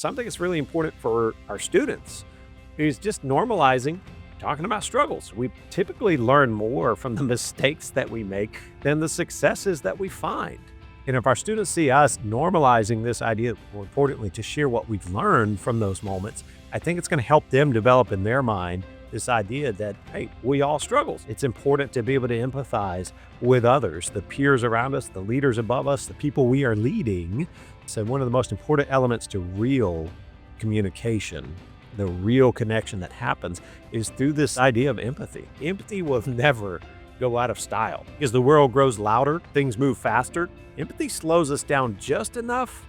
something that's really important for our students is just normalizing talking about struggles. We typically learn more from the mistakes that we make than the successes that we find. And if our students see us normalizing this idea, more importantly, to share what we've learned from those moments, I think it's going to help them develop in their mind this idea that, hey, we all struggle. It's important to be able to empathize with others, the peers around us, the leaders above us, the people we are leading. So one of the most important elements to real communication, the real connection that happens, is through this idea of empathy. Empathy will never go out of style. As the world grows louder, things move faster. Empathy slows us down just enough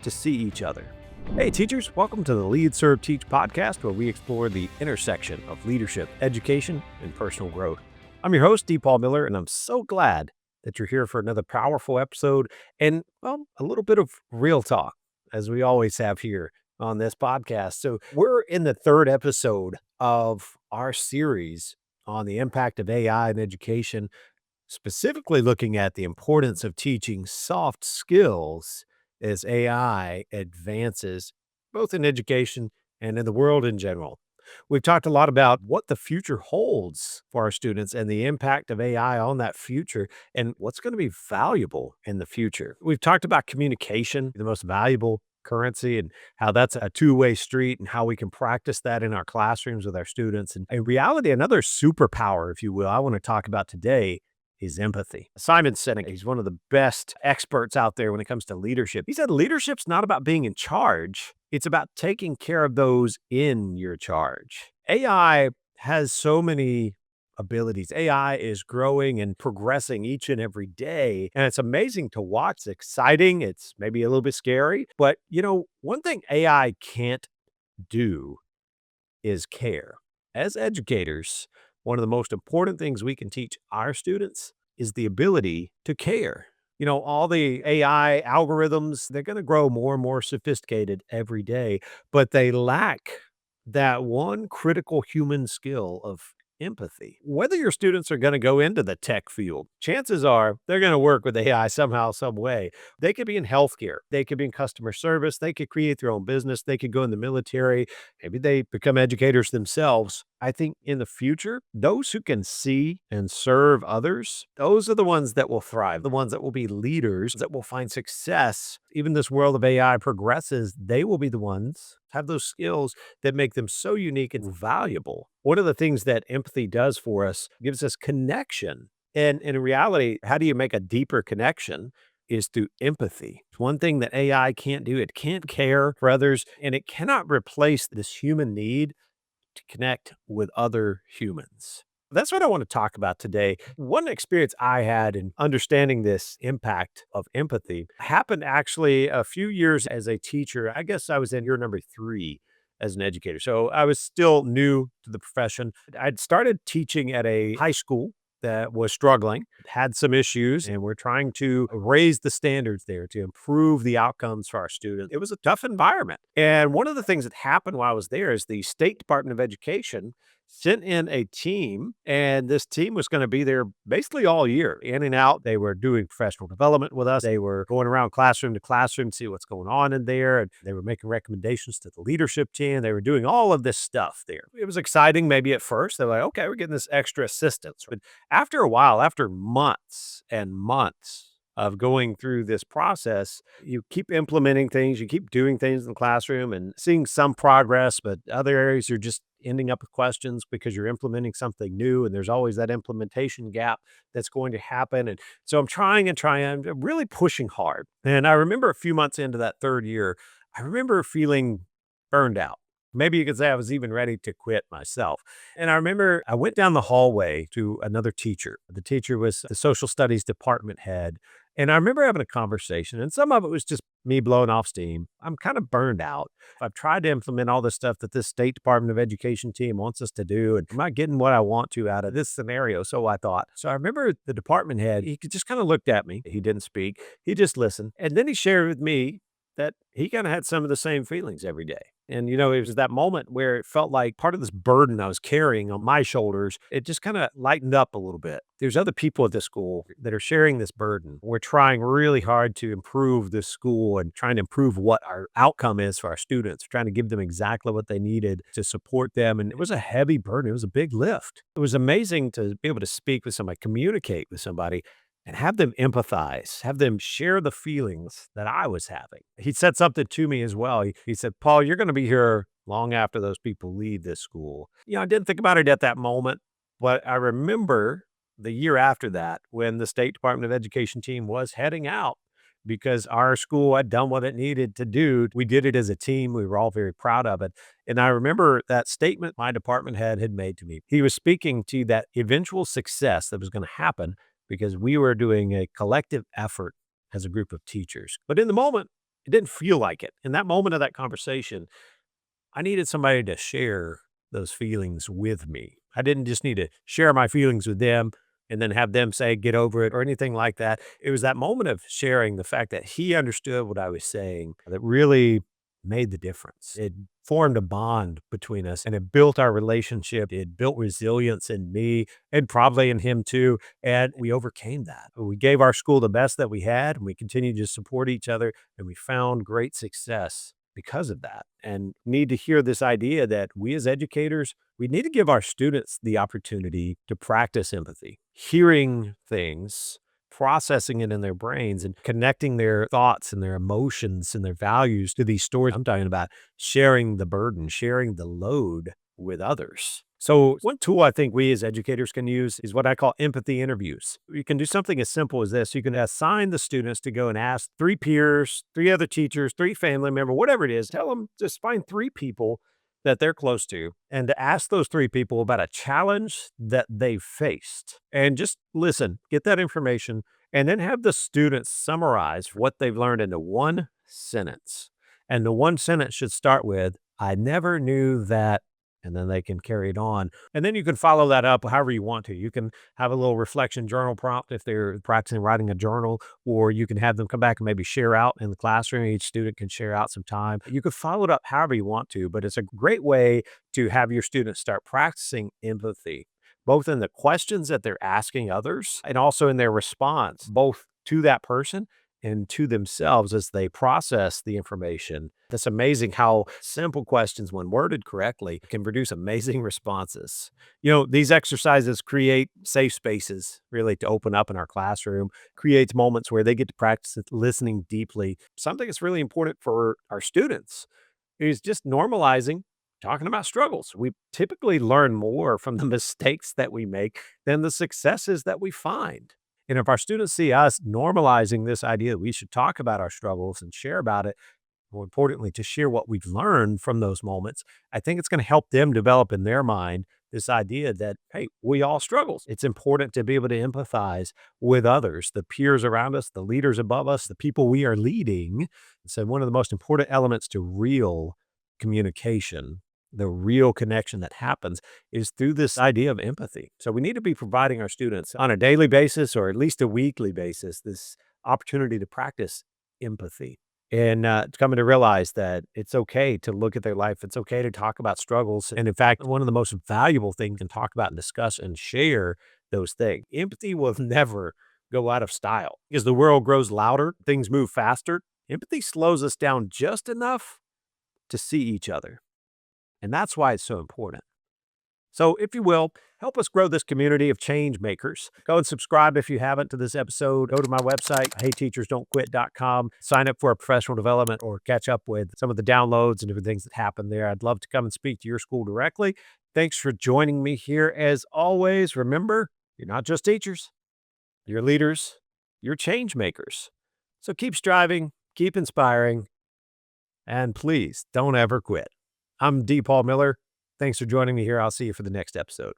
to see each other. Hey teachers, welcome to the Lead, Serve, Teach podcast, where we explore the intersection of leadership, education, and personal growth. I'm your host, D. Paul Miller, and I'm so glad that you're here for another powerful episode and, well, a little bit of real talk, as we always have here on this podcast. So we're in the third episode of our series on the impact of AI in education, specifically looking at the importance of teaching soft skills as AI advances, both in education and in the world in general. We've talked a lot about what the future holds for our students and the impact of AI on that future and what's going to be valuable in the future. We've talked about communication, the most valuable currency, and how that's a two-way street and how we can practice that in our classrooms with our students. And in reality, another superpower, if you will, I want to talk about today is empathy. Simon Sinek, he's one of the best experts out there when it comes to leadership. He said leadership's not about being in charge. It's about taking care of those in your charge. AI has so many abilities. AI is growing and progressing each and every day. And it's amazing to watch. It's exciting. It's maybe a little bit scary. But, one thing AI can't do is care. As educators, one of the most important things we can teach our students is the ability to care. All the AI algorithms, they're going to grow more and more sophisticated every day, but they lack that one critical human skill of empathy. Whether your students are going to go into the tech field, chances are they're going to work with AI somehow, some way. They could be in healthcare. They could be in customer service. They could create their own business. They could go in the military. Maybe they become educators themselves. I think in the future, those who can see and serve others, those are the ones that will thrive, the ones that will be leaders, that will find success. Even this world of AI progresses, they will be the ones have those skills that make them so unique and valuable. One of the things that empathy does for us gives us connection. And in reality, how do you make a deeper connection? Is through empathy. It's one thing that AI can't do. It can't care for others, and it cannot replace this human need to connect with other humans. That's what I want to talk about today. One experience I had in understanding this impact of empathy happened actually a few years as a teacher. I guess I was in year number 3 as an educator. So I was still new to the profession. I'd started teaching at a high school that was struggling, had some issues, and we're trying to raise the standards there to improve the outcomes for our students. It was a tough environment. And one of the things that happened while I was there is the State Department of Education sent in a team, and this team was going to be there basically all year, in and out. They were doing professional development with us. They were going around classroom to classroom to see what's going on in there, and they were making recommendations to the leadership team. They were doing all of this stuff there. It was exciting maybe at first. They're like, okay, we're getting this extra assistance. But after a while, after months and months of going through this process, you keep implementing things, you keep doing things in the classroom and seeing some progress, but other areas you're just ending up with questions because you're implementing something new, and there's always that implementation gap that's going to happen. And so I'm trying, I'm really pushing hard. And I remember a few months into that third year, I remember feeling burned out. Maybe you could say I was even ready to quit myself. And I remember I went down the hallway to another teacher. The teacher was the social studies department head. And I remember having a conversation, and some of it was just me blowing off steam. I'm kind of burned out. I've tried to implement all this stuff that this State Department of Education team wants us to do, and I'm not getting what I want to out of this scenario, so I thought. So I remember the department head, he just kind of looked at me. He didn't speak. He just listened. And then he shared with me that he kind of had some of the same feelings every day. And, it was that moment where it felt like part of this burden I was carrying on my shoulders, it just kind of lightened up a little bit. There's other people at the school that are sharing this burden. We're trying really hard to improve this school and trying to improve what our outcome is for our students, trying to give them exactly what they needed to support them. And it was a heavy burden. It was a big lift. It was amazing to be able to speak with somebody, communicate with somebody and have them empathize, have them share the feelings that I was having. He said something to me as well. He said, "Paul, you're going to be here long after those people leave this school." I didn't think about it at that moment, but I remember the year after that when the State Department of Education team was heading out because our school had done what it needed to do. We did it as a team. We were all very proud of it. And I remember that statement my department head had made to me. He was speaking to that eventual success that was going to happen because we were doing a collective effort as a group of teachers. But in the moment, it didn't feel like it. In that moment of that conversation, I needed somebody to share those feelings with me. I didn't just need to share my feelings with them and then have them say, get over it or anything like that. It was that moment of sharing the fact that he understood what I was saying that really made the difference. It formed a bond between us and it built our relationship. It built resilience in me and probably in him too. And we overcame that. We gave our school the best that we had and we continued to support each other and we found great success because of that. And need to hear this idea that we as educators, we need to give our students the opportunity to practice empathy, hearing things, processing it in their brains and connecting their thoughts and their emotions and their values to these stories. I'm talking about sharing the burden, sharing the load with others. So one tool I think we as educators can use is what I call empathy interviews. You can do something as simple as this. You can assign the students to go and ask 3 peers, 3 other teachers, 3 family members, whatever it is. Tell them just find 3 people that they're close to and to ask those 3 people about a challenge that they faced. And just listen, get that information, and then have the students summarize what they've learned into one sentence. And the one sentence should start with, "I never knew that," and then they can carry it on. And then you can follow that up however you want to. You can have a little reflection journal prompt if they're practicing writing a journal, or you can have them come back and maybe share out in the classroom. Each student can share out some time. You can follow it up however you want to, but it's a great way to have your students start practicing empathy, both in the questions that they're asking others and also in their response, both to that person and to themselves as they process the information. It's amazing how simple questions, when worded correctly, can produce amazing responses. These exercises create safe spaces really to open up in our classroom, creates moments where they get to practice listening deeply. Something that's really important for our students is just normalizing talking about struggles. We typically learn more from the mistakes that we make than the successes that we find. And if our students see us normalizing this idea that we should talk about our struggles and share about it, more importantly, to share what we've learned from those moments, I think it's going to help them develop in their mind this idea that, hey, we all struggle. It's important to be able to empathize with others, the peers around us, the leaders above us, the people we are leading. So one of the most important elements to real communication, the real connection that happens is through this idea of empathy. So we need to be providing our students on a daily basis or at least a weekly basis, this opportunity to practice empathy and coming to realize that it's okay to look at their life. It's okay to talk about struggles. And in fact, one of the most valuable things to talk about and discuss and share those things. Empathy will never go out of style. As the world grows louder, things move faster. Empathy slows us down just enough to see each other. And that's why it's so important. So, if you will, help us grow this community of change makers. Go and subscribe if you haven't to this episode. Go to my website, heyteachersdon'tquit.com. Sign up for a professional development or catch up with some of the downloads and different things that happen there. I'd love to come and speak to your school directly. Thanks for joining me here. As always, remember, you're not just teachers, you're leaders, you're change makers. So keep striving, keep inspiring, and please don't ever quit. I'm D. Paul Miller. Thanks for joining me here. I'll see you for the next episode.